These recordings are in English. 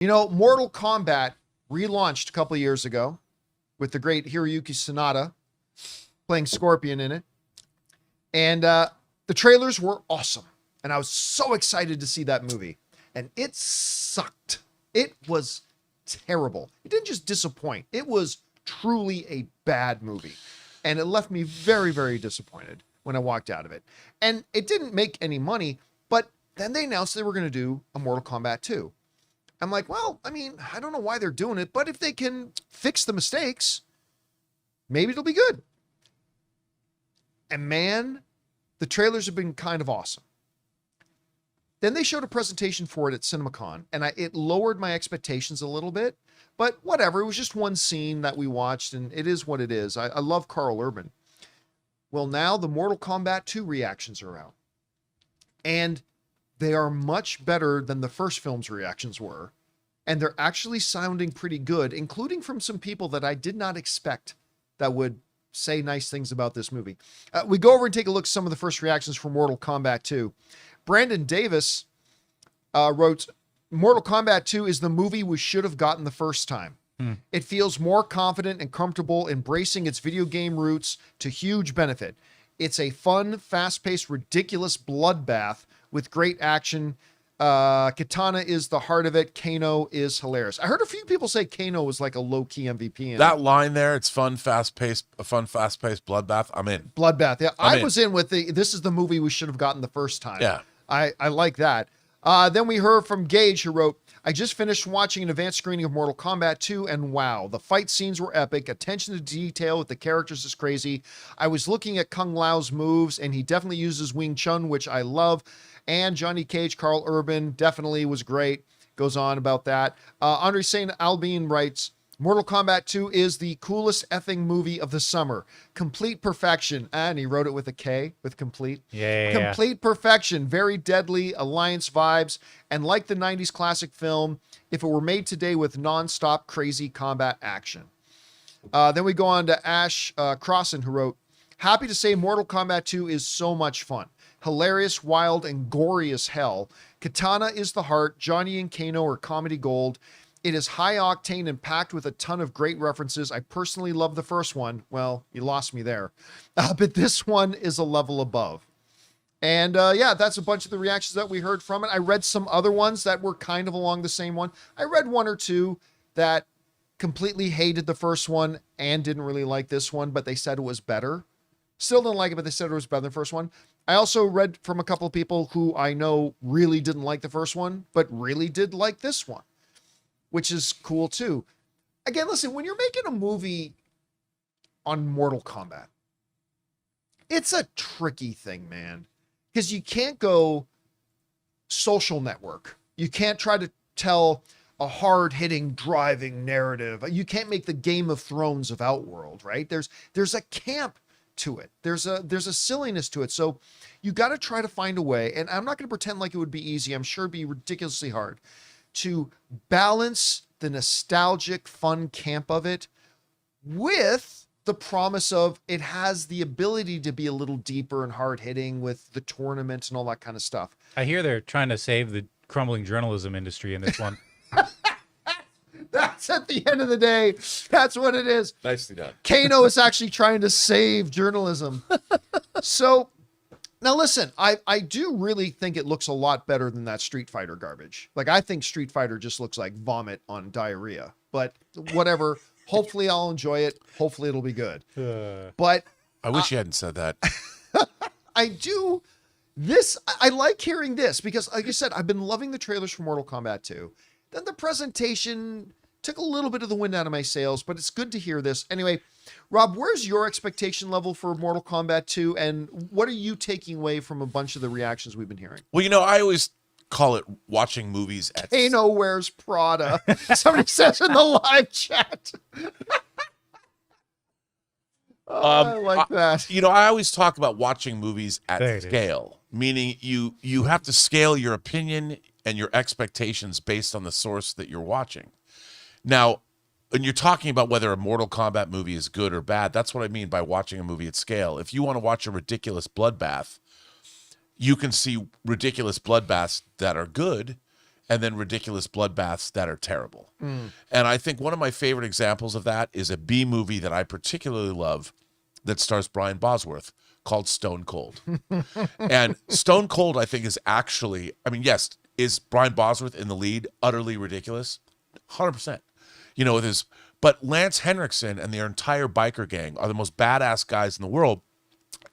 Mortal Kombat relaunched a couple of years ago with the great Hiroyuki Sanada playing Scorpion in it. And the trailers were awesome. And I was so excited to see that movie. And it sucked. It was terrible. It didn't just disappoint. It was truly a bad movie. And it left me very, very disappointed when I walked out of it. And it didn't make any money, but then they announced they were going to do a Mortal Kombat 2. I'm like, well, I mean, I don't know why they're doing it, but if they can fix the mistakes, maybe it'll be good. And man, the trailers have been kind of awesome. Then they showed a presentation for it at CinemaCon, and it lowered my expectations a little bit, but whatever. It was just one scene that we watched, and it is what it is. I love Karl Urban. Well, now the Mortal Kombat 2 reactions are out, and they are much better than the first film's reactions were, and they're actually sounding pretty good, including from some people that I did not expect that would say nice things about this movie. We go over and take a look at some of the first reactions for Mortal Kombat 2. Brandon Davis wrote, Mortal Kombat 2 is the movie we should have gotten the first time. It feels more confident and comfortable, embracing its video game roots to huge benefit. It's a fun, fast-paced, ridiculous bloodbath with great action. Katana is the heart of it. Kano is hilarious. I heard a few people say Kano was like a low-key MVP. In that line there, it's fun, fast-paced bloodbath. I'm in. Bloodbath. Yeah, I was in with this is the movie we should have gotten the first time. Yeah. I like that. Then we heard from Gage, who wrote, I just finished watching an advanced screening of Mortal Kombat 2, and wow, the fight scenes were epic. Attention to detail with the characters is crazy. I was looking at Kung Lao's moves, and he definitely uses Wing Chun, which I love. And Johnny Cage, Karl Urban, definitely was great. Goes on about that. Andre St. Albin writes, Mortal Kombat 2 is the coolest effing movie of the summer. Complete perfection. And he wrote it with a K, with complete. Yeah. Complete perfection. Very deadly Alliance vibes. And like the 90s classic film, if it were made today with non-stop crazy combat action. Then we go on to Ash Crossan, who wrote, happy to say Mortal Kombat 2 is so much fun. Hilarious, wild, and gory as hell. Katana is the heart. Johnny and Kano are comedy gold. It is high octane and packed with a ton of great references. I personally love the first one. Well, you lost me there. But this one is a level above. And yeah, that's a bunch of the reactions that we heard from it. I read some other ones that were kind of along the same one. I read one or two that completely hated the first one and didn't really like this one, but they said it was better. Still didn't like it, but they said it was better than the first one. I also read from a couple of people who I know really didn't like the first one, but really did like this one, which is cool too. Again, listen, when you're making a movie on Mortal Kombat, it's a tricky thing, man, because you can't go social network. You can't try to tell a hard-hitting, driving narrative. You can't make the Game of Thrones of Outworld, right? There's a camp to it. There's a silliness to it. So you got to try to find a way, and I'm not going to pretend like it would be easy. I'm sure it'd be ridiculously hard to balance the nostalgic, fun camp of it with the promise of it has the ability to be a little deeper and hard-hitting with the tournament and all that kind of stuff. I hear they're trying to save the crumbling journalism industry in this one. That's at the end of the day. That's what it is. Nicely done. Kano is actually trying to save journalism. So now listen, I do really think it looks a lot better than that Street Fighter garbage. Like, I think Street Fighter just looks like vomit on diarrhea, but whatever. Hopefully I'll enjoy it. Hopefully it'll be good. But I wish you hadn't said that. I do this. I like hearing this because, like I said, I've been loving the trailers for Mortal Kombat 2. Then the presentation took a little bit of the wind out of my sails, but it's good to hear this. Anyway, Rob, where's your expectation level for Mortal Kombat 2, and what are you taking away from a bunch of the reactions we've been hearing? Well, I always call it watching movies at... Kano wears Prada. Somebody says in the live chat. I like that. I always talk about watching movies at scale, meaning you have to scale your opinion and your expectations based on the source that you're watching. Now, when you're talking about whether a Mortal Kombat movie is good or bad, that's what I mean by watching a movie at scale. If you want to watch a ridiculous bloodbath, you can see ridiculous bloodbaths that are good, and then ridiculous bloodbaths that are terrible. And I think one of my favorite examples of that is a B movie that I particularly love that stars Brian Bosworth called Stone Cold. And Stone Cold, I think, is actually, I mean, yes, is Brian Bosworth in the lead utterly ridiculous? 100%. You know, with his, but Lance Henriksen and their entire biker gang are the most badass guys in the world,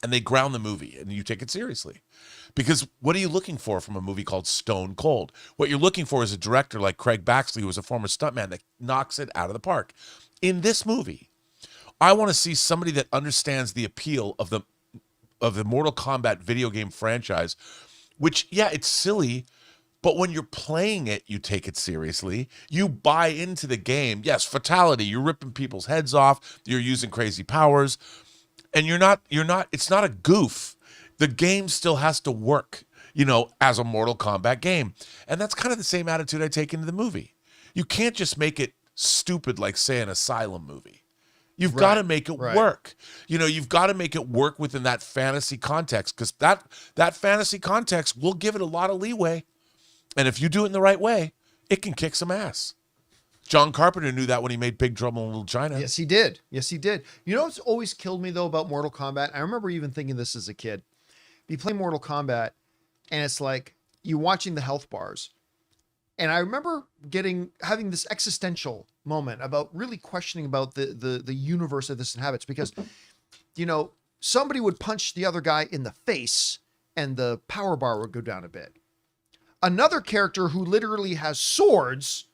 and they ground the movie, and you take it seriously. Because what are you looking for from a movie called Stone Cold? What you're looking for is a director like Craig Baxley, who was a former stuntman, that knocks it out of the park. In this movie, I want to see somebody that understands the appeal of the Mortal Kombat video game franchise, which, yeah, it's silly, but when you're playing it, you take it seriously. You buy into the game. Yes, fatality, you're ripping people's heads off, you're using crazy powers, and it's not a goof. The game still has to work, you know, as a Mortal Kombat game. And that's kind of the same attitude I take into the movie. You can't just make it stupid like, say, an Asylum movie. You've got to make it work. You know, you've got to make it work within that fantasy context, because that fantasy context will give it a lot of leeway. And if you do it in the right way, it can kick some ass. John Carpenter knew that when he made Big Trouble in Little China. Yes, he did. Yes, he did. You know what's always killed me, though, about Mortal Kombat? I remember even thinking this as a kid. You play Mortal Kombat, and it's like you're watching the health bars. And I remember having this existential moment about really questioning about the universe that this inhabits, because, you know, somebody would punch the other guy in the face and the power bar would go down a bit. Another character who literally has swords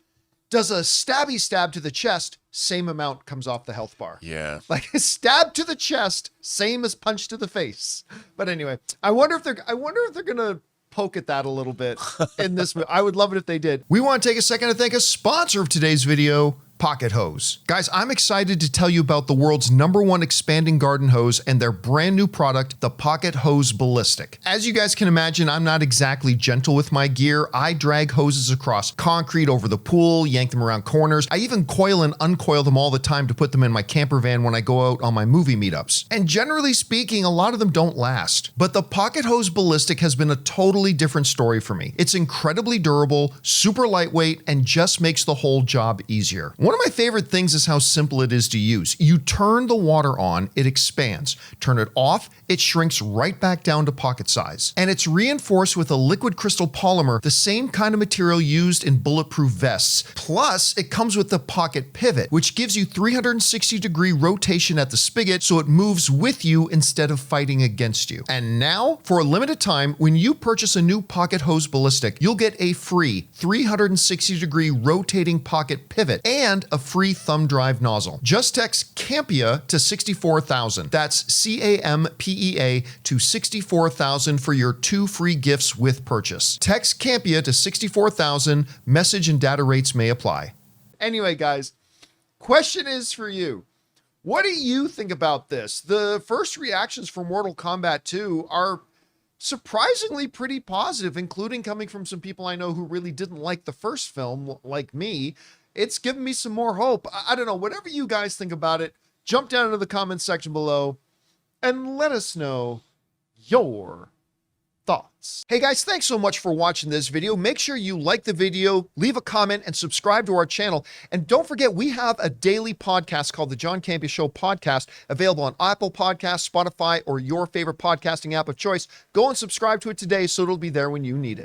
does a stabby stab to the chest, same amount comes off the health bar. Yeah. Like a stab to the chest, same as punch to the face. But anyway, I wonder if they're gonna poke at that a little bit in this movie. I would love it if they did. We want to take a second to thank a sponsor of today's video, Pocket Hose. Guys, I'm excited to tell you about the world's #1 expanding garden hose and their brand new product, the Pocket Hose Ballistic. As you guys can imagine, I'm not exactly gentle with my gear. I drag hoses across concrete over the pool, yank them around corners. I even coil and uncoil them all the time to put them in my camper van when I go out on my movie meetups. And generally speaking, a lot of them don't last. But the Pocket Hose Ballistic has been a totally different story for me. It's incredibly durable, super lightweight, and just makes the whole job easier. One of my favorite things is how simple it is to use. You turn the water on, it expands. Turn it off, it shrinks right back down to pocket size. And it's reinforced with a liquid crystal polymer, the same kind of material used in bulletproof vests. Plus, it comes with the pocket pivot, which gives you 360-degree rotation at the spigot, so it moves with you instead of fighting against you. And now, for a limited time, when you purchase a new Pocket Hose Ballistic, you'll get a free 360-degree rotating pocket pivot and a free thumb drive nozzle. Just text Campea to 64,000. That's CAMPEA to 64,000 for your 2 free gifts with purchase. Text Campea to 64,000. Message and data rates may apply. Anyway, guys, question is for you. What do you think about this? The first reactions for Mortal Kombat 2 are surprisingly pretty positive, including coming from some people I know who really didn't like the first film, like me. It's given me some more hope. I don't know, whatever you guys think about it, jump down into the comments section below and let us know your thoughts. Hey guys, thanks so much for watching this video. Make sure you like the video, leave a comment, and subscribe to our channel. And don't forget, we have a daily podcast called the John Campea Show Podcast, available on Apple Podcasts, Spotify, or your favorite podcasting app of choice. Go and subscribe to it today so it'll be there when you need it.